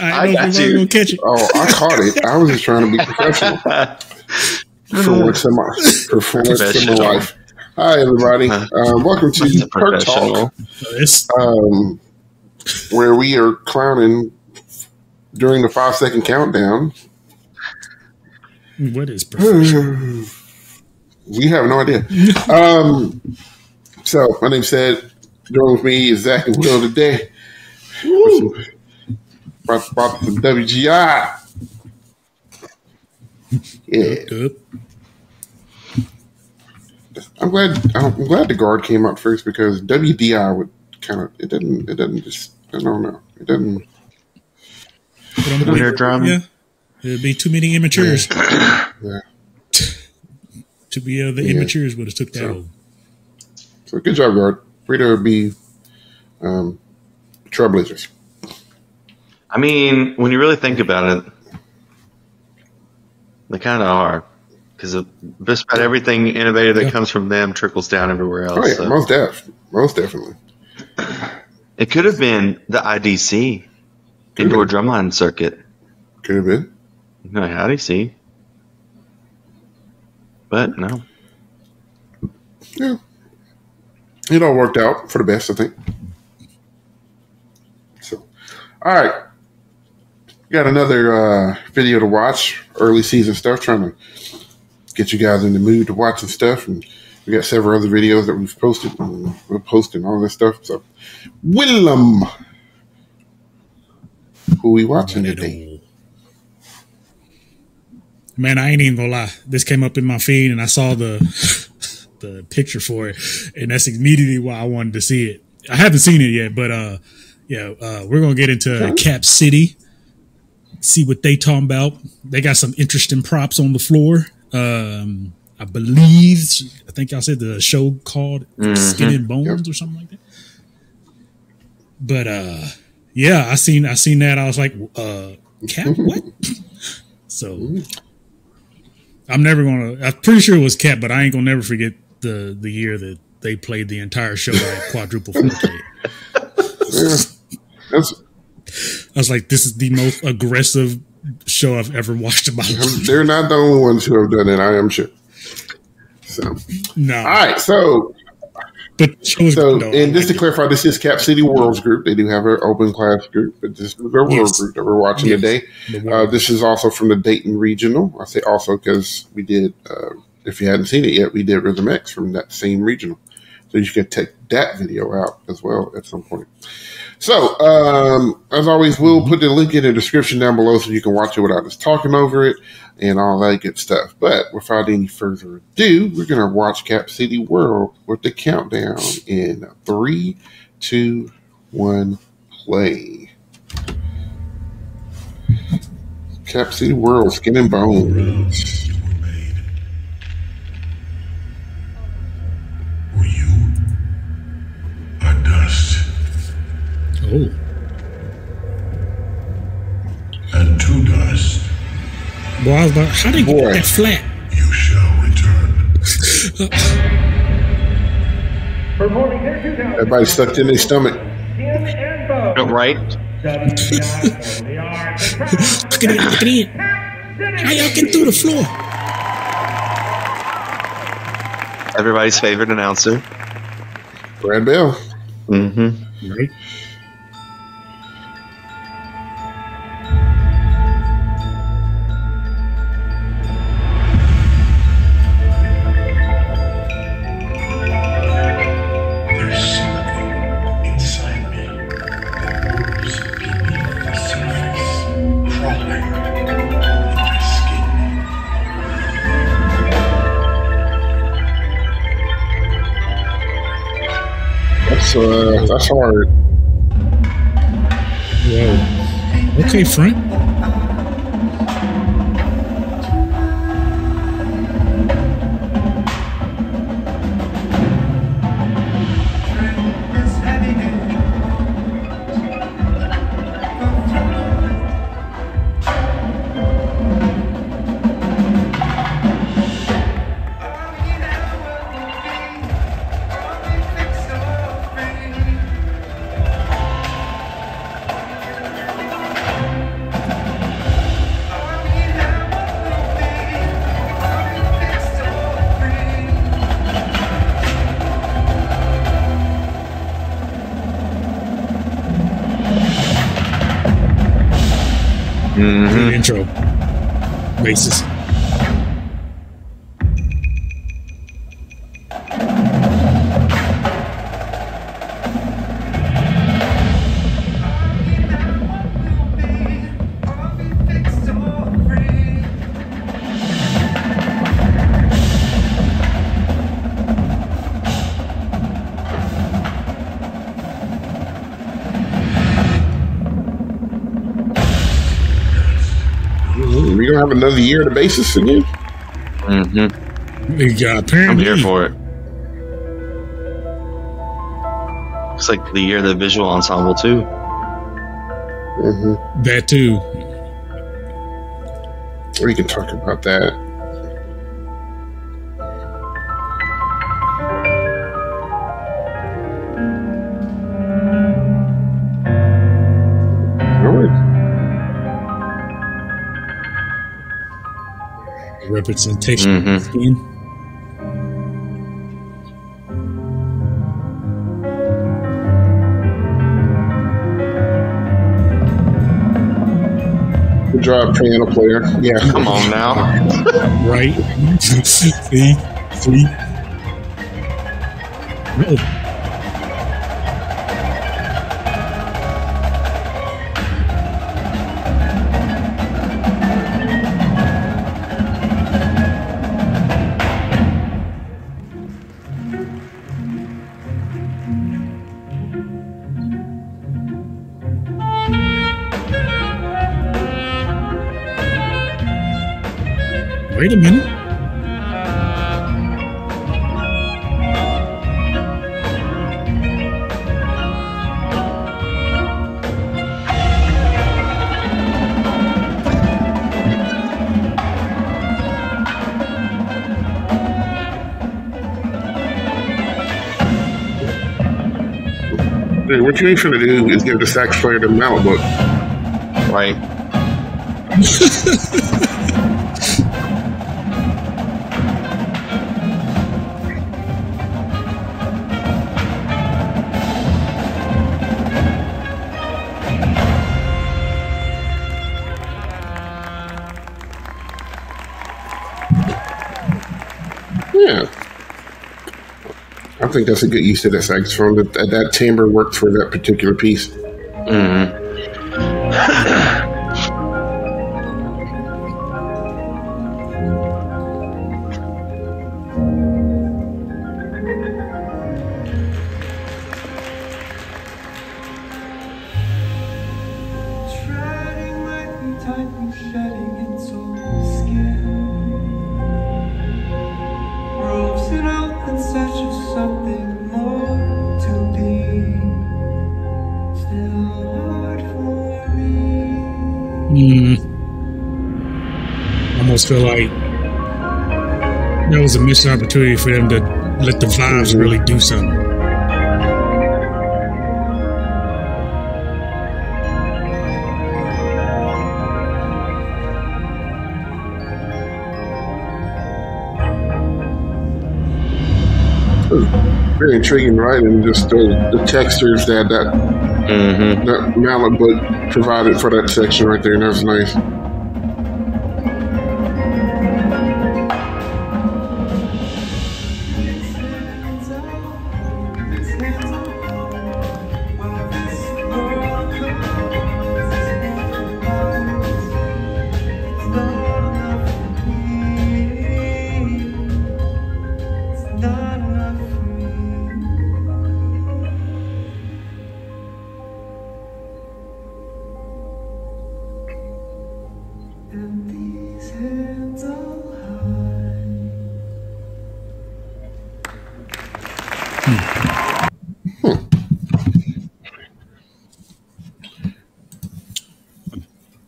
I got you. Gonna catch it. Oh, I caught it. I was just trying to be professional. For once in my life. Hi, everybody. Welcome to Perc Talk, where we are clowning during the 5-second countdown. What is professional? We have no idea. So, my name's Ed. Joining with me is Zach and Will today. About some WGI. Yeah. Good. I'm glad the guard came out first because WDI would kind of it doesn't just I don't know it doesn't. Winter drum. Yeah, it'd be too many immatures. Yeah. To be the immatures would have took that over. So good job, guard. Free to be trailblazers. I mean, when you really think about it, they kind of are. Because just about everything innovative that comes from them trickles down everywhere else. Oh, yeah, so. most definitely. It could have been the IDC, Indoor Drumline Circuit. Could have been. No, IDC. But no. Yeah. It all worked out for the best, I think. So, all right. Got another video to watch, early season stuff, trying to get you guys in the mood to watch some stuff. And we got several other videos that we've posted. And we're posting all this stuff. So, Willem, who we watching today? Man, I ain't even gonna lie. This came up in my feed, and I saw the picture for it, and that's immediately why I wanted to see it. I haven't seen it yet, but we're gonna get into Cap City, see what they talking about. They got some interesting props on the floor. I think y'all said the show called Skin and Bones or something like that. But I seen that. I was like, Cap, what? So I'm pretty sure it was Cap, but I ain't gonna never forget the year that they played the entire show at quadruple 4K. I was like, this is the most aggressive show I've ever watched in my life. They're not the only ones who have done it, I am sure. So, no. All right, and just to clarify, this is Cap City Worlds Group. They do have an open class group, but this is their world group that we're watching today. This is also from the Dayton Regional. I say also because we did, if you hadn't seen it yet, we did Rhythm X from that same regional. So you can take that video out as well at some point. So, as always, we'll put the link in the description down below so you can watch it without us talking over it and all that good stuff. But without any further ado, we're going to watch Cap City World with the countdown in 3, 2, 1, play. Cap City World, Skin and Bones. Were you are dust? Oh. And to dust. Boy, I was like, how they get that flat? You shall return. Everybody stuck in their stomach. Right? Look at it. How y'all get through the floor? Everybody's favorite announcer. Brad Bell. Mm-hmm. Right. That's hard. Whoa. Okay, Frank. Good intro. Basis. We gonna have another year of the basis again? Apparently. I'm here for it. It's like the year of the visual ensemble too. That too. We can talk about that. Representation of the skin. Good job, piano player. Yeah. Come on now. Right? See? No. Wait a minute. Dude, what you ain't trying to do is give the sax player the mallet book. Right. Yeah. I think that's a good use of that saxophone. That timbre worked for that particular piece. Almost feel like that was a missed opportunity for them to let the vibes really do something. Very intriguing, right? And just the textures that mallet book provided for that section right there. That was nice.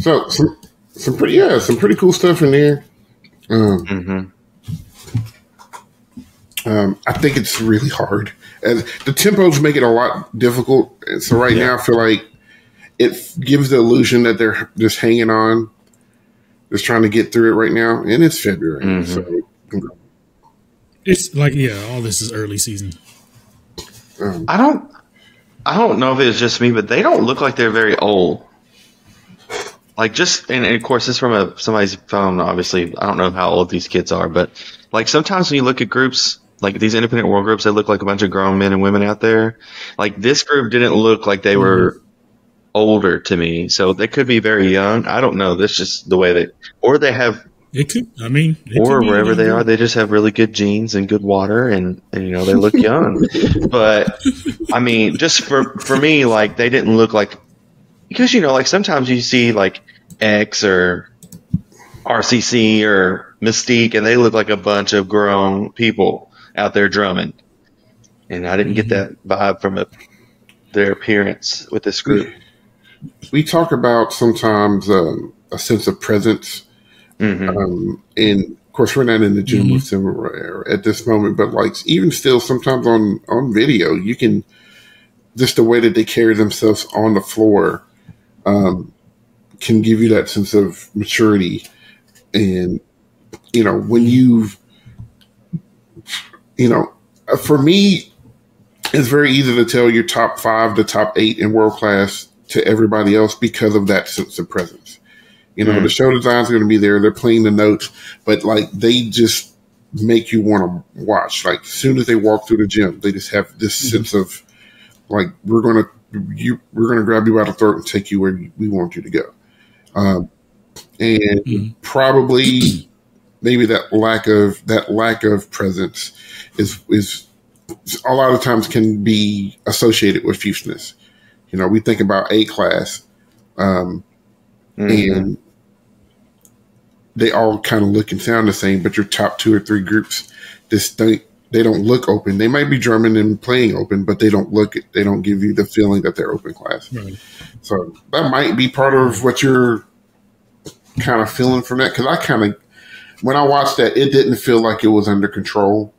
So some pretty cool stuff in there. I think it's really hard, and the tempos make it a lot difficult. And so now I feel like it gives the illusion that they're just hanging on, just trying to get through it right now. And it's February, so it's like all this is early season. I don't know if it's just me, but they don't look like they're very old. like just and of course, it's from somebody's phone. Obviously, I don't know how old these kids are, but like sometimes when you look at groups like these independent world groups, they look like a bunch of grown men and women out there. Like this group didn't look like they were older to me, so they could be very young. I don't know. That's just the way or they have. It could. I mean, or wherever they are, they just have really good genes and good water, and you know they look young. But I mean, just for me, like they didn't look like, because you know, like sometimes you see like X or RCC or Mystique, and they look like a bunch of grown people out there drumming, and I didn't get that vibe from their appearance with this group. We talk about sometimes a sense of presence. And of course, we're not in the gym with them at this moment, but like even still, sometimes on video, you can just the way that they carry themselves on the floor can give you that sense of maturity. And you know, when for me, it's very easy to tell your top 5 to top 8 in world class to everybody else because of that sense of presence. You know, the show design's going to be there. They're playing the notes, but like they just make you want to watch. Like as soon as they walk through the gym, they just have this sense of like we're going to grab you by the throat and take you where we want you to go. And probably maybe that lack of presence is a lot of times can be associated with fuseness. You know, we think about A class. And they all kind of look and sound the same, but your top 2 or 3 groups they don't look open. They might be drumming and playing open, but they don't give you the feeling that they're open class. Right. So that might be part of what you're kind of feeling from that. Cause when I watched that, it didn't feel like it was under control.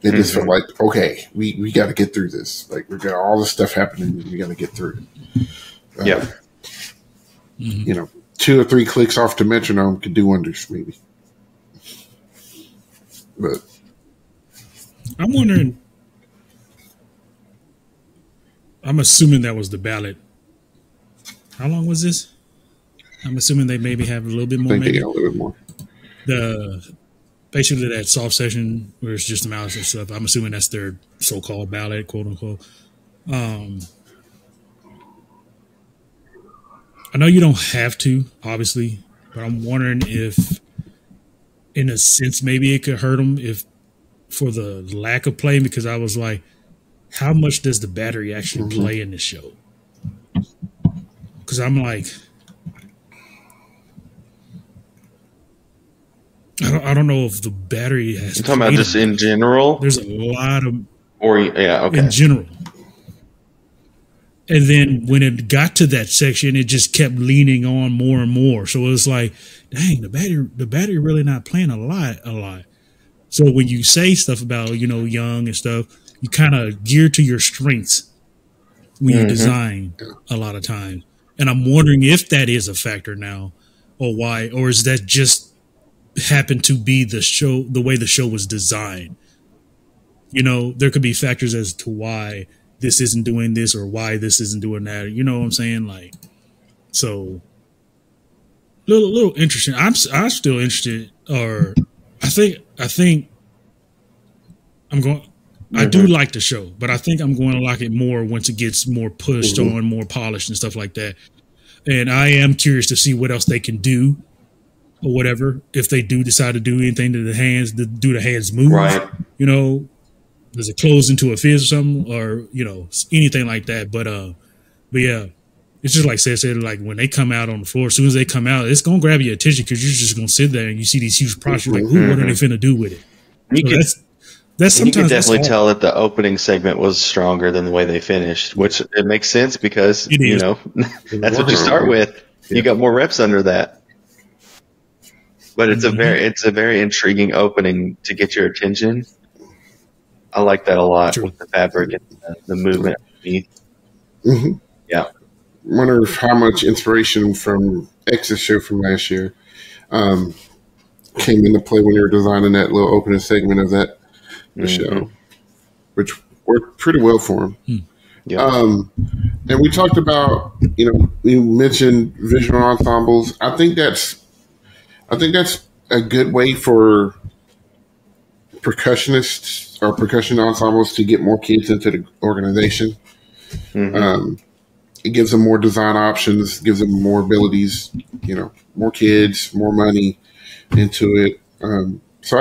It just felt like, okay, we got to get through this. Like we got all this stuff happening and we got to get through it. You know, 2 or 3 clicks off the metronome could do wonders, maybe. But I'm wondering. I'm assuming that was the ballot. How long was this? I'm assuming they maybe have a little bit more. I think they got a little bit more. Basically that soft session where it's just the mouse and stuff. I'm assuming that's their so-called ballot, quote unquote. I know you don't have to, obviously, but I'm wondering if, in a sense, maybe it could hurt them if for the lack of playing, because I was like, how much does the battery actually play in this show? Because I'm like, I don't know if the battery has. You're talking about just in general? There's a lot of. Okay. In general. And then when it got to that section, it just kept leaning on more and more. So it was like, dang, the battery really not playing a lot. So when you say stuff about, you know, young and stuff, you kind of gear to your strengths when you design a lot of times. And I'm wondering if that is a factor now or why, or is that just happened to be the way the show was designed? You know, there could be factors as to why this isn't doing this or why this isn't doing that. You know what I'm saying? Like, so little interesting. I'm still interested, or I think I'm going. I do like the show, but I think I'm going to like it more once it gets more pushed on, more polished and stuff like that. And I am curious to see what else they can do or whatever. If they do decide to do anything to the hands, do the hands move, right? You know, does it close into a fizz or something, or you know, anything like that? But yeah, it's just like said, like when they come out on the floor, as soon as they come out, it's gonna grab your attention because you're just gonna sit there and you see these huge props. You're like, ooh, what are they finna do with it? That's sometimes you can definitely tell that the opening segment was stronger than the way they finished, which it makes sense because you know that's what you start with. You got more reps under that. But it's a very intriguing opening to get your attention. I like that a lot with the fabric and the movement underneath. Yeah. I wonder how much inspiration from X's show from last year came into play when they were designing that little opening segment of that show, which worked pretty well for him. Yeah. And we talked about, we mentioned visual ensembles. I think that's a good way for percussionists or percussion ensembles to get more kids into the organization. Mm-hmm. It gives them more design options, gives them more abilities, more kids, more money into it. So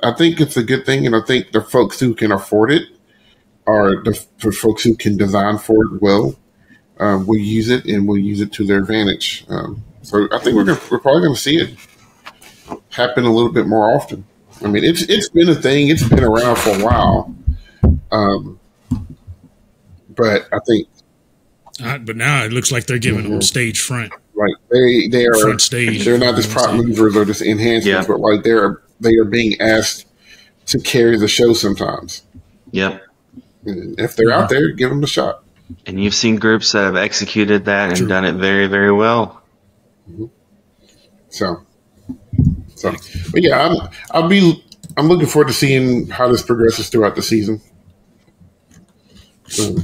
I think it's a good thing, and I think the folks who can afford it, or the folks who can design for it well, will use it, and will use it to their advantage. So I think we're probably going to see it happen a little bit more often. I mean, it's been a thing; it's been around for a while, but I think. But now it looks like they're giving them stage front. Right, they are front stage. They're not just prop movers or just enhancements, but like they are being asked to carry the show sometimes. Yep. And if they're out there, give them a shot. And you've seen groups that have executed that and done it very, very well. Mm-hmm. So, but yeah, I'm looking forward to seeing how this progresses throughout the season. So,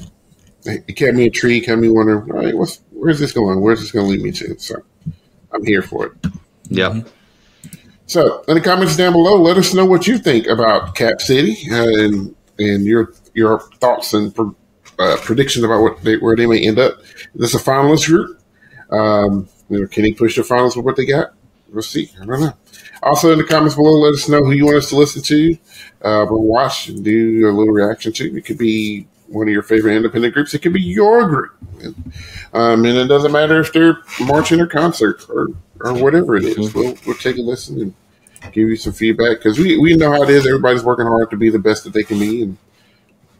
it kept me intrigued, kept me wondering, all right, where's this going? Where's this going to lead me to? So, I'm here for it. Yep. So, in the comments down below, let us know what you think about Cap City and your thoughts and predictions about where they may end up. Is this a finalist group? Can they push the finals with what they got? We'll see. I don't know. Also, in the comments below, let us know who you want us to listen to, or watch, and do a little reaction to. It could be one of your favorite independent groups. It could be your group. And it doesn't matter if they're marching or concert or whatever it is. We'll take a listen and give you some feedback, because we know how it is. Everybody's working hard to be the best that they can be, and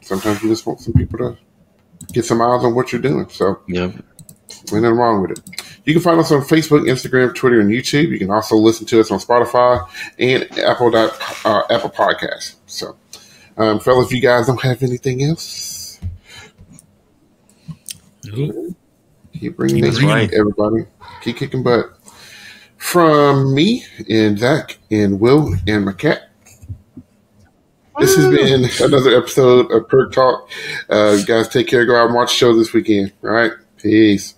sometimes you just want some people to get some eyes on what you're doing. So, ain't nothing wrong with it. You can find us on Facebook, Instagram, Twitter, and YouTube. You can also listen to us on Spotify and Apple Podcasts. So, fellas, if you guys don't have anything else, keep bringing it, everybody. Keep kicking butt. From me and Zach and Will and my cat, this has been another episode of Perc Talk. Guys, take care. Go out and watch the show this weekend. All right. Peace.